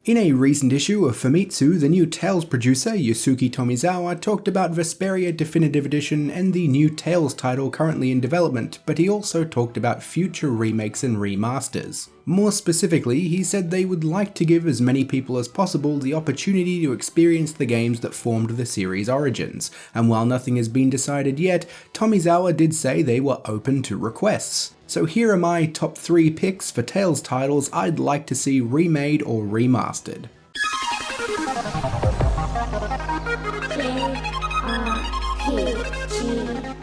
In a recent issue of Famitsu, the new Tales producer, Yusuke Tomizawa, talked about Vesperia Definitive Edition and the new Tales title currently in development, but he also talked about future remakes and remasters. More specifically, he said they would like to give as many people as possible the opportunity to experience the games that formed the series' origins, and while nothing has been decided yet, Tomizawa did say they were open to requests. So here are my top 3 picks for Tales titles I'd like to see remade or remastered. JRPG.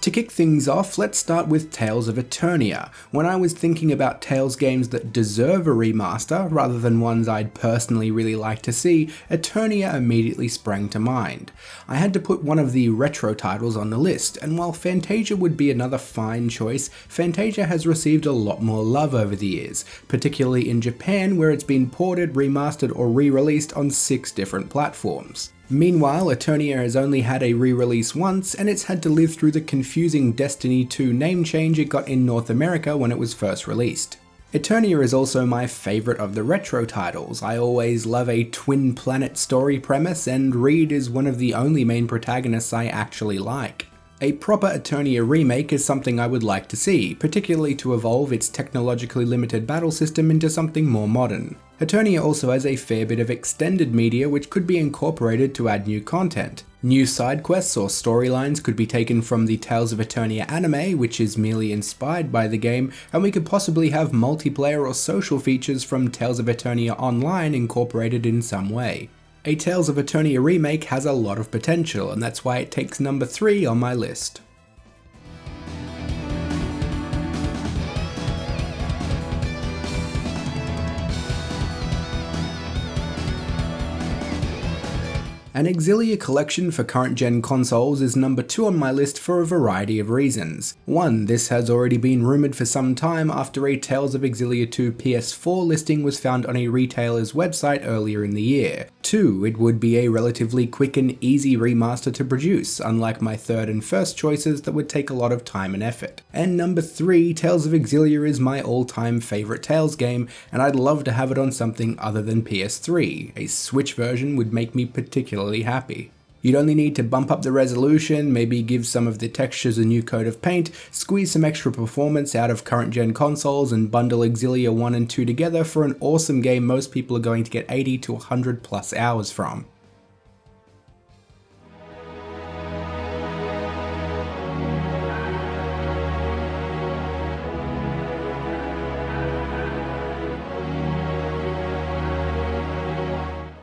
To kick things off, let's start with Tales of Eternia. When I was thinking about Tales games that deserve a remaster, rather than ones I'd personally really like to see, Eternia immediately sprang to mind. I had to put one of the retro titles on the list, and while Fantasia would be another fine choice, Fantasia has received a lot more love over the years, particularly in Japan where it's been ported, remastered or re-released on 6 different platforms. Meanwhile, Eternia has only had a re-release once, and it's had to live through the confusing Destiny 2 name change it got in North America when it was first released. Eternia is also my favourite of the retro titles. I always love a twin planet story premise, and Reed is one of the only main protagonists I actually like. A proper Eternia remake is something I would like to see, particularly to evolve its technologically limited battle system into something more modern. Eternia also has a fair bit of extended media which could be incorporated to add new content. New side quests or storylines could be taken from the Tales of Eternia anime, which is merely inspired by the game, and we could possibly have multiplayer or social features from Tales of Eternia Online incorporated in some way. A Tales of Eternia remake has a lot of potential, and that's why it takes number 3 on my list. An Xillia collection for current-gen consoles is number 2 on my list for a variety of reasons. 1, this has already been rumoured for some time after a Tales of Xillia 2 PS4 listing was found on a retailer's website earlier in the year. 2, it would be a relatively quick and easy remaster to produce, unlike my third and first choices that would take a lot of time and effort. And number 3, Tales of Xillia is my all-time favourite Tales game, and I'd love to have it on something other than PS3. A Switch version would make me particularly happy. You'd only need to bump up the resolution, maybe give some of the textures a new coat of paint, squeeze some extra performance out of current gen consoles, and bundle Xillia 1 and 2 together for an awesome game most people are going to get 80 to 100 plus hours from.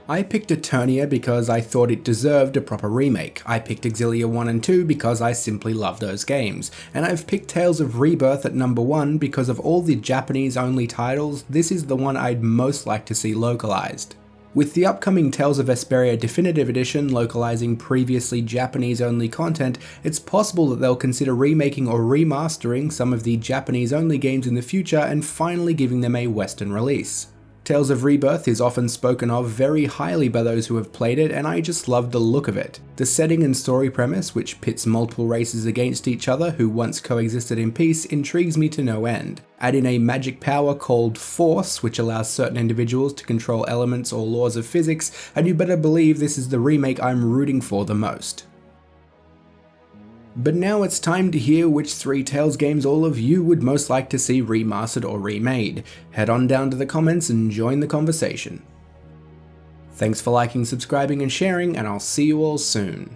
I picked Eternia because I thought it deserved a proper remake. I picked Xillia 1 and 2 because I simply love those games. And I've picked Tales of Rebirth at number 1 because of all the Japanese-only titles, this is the one I'd most like to see localised. With the upcoming Tales of Vesperia Definitive Edition localising previously Japanese-only content, it's possible that they'll consider remaking or remastering some of the Japanese-only games in the future and finally giving them a Western release. Tales of Rebirth is often spoken of very highly by those who have played it, and I just love the look of it. The setting and story premise, which pits multiple races against each other who once coexisted in peace, intrigues me to no end. Add in a magic power called Force, which allows certain individuals to control elements or laws of physics, and you better believe this is the remake I'm rooting for the most. But now it's time to hear which 3 Tales games all of you would most like to see remastered or remade. Head on down to the comments and join the conversation. Thanks for liking, subscribing and sharing, and I'll see you all soon.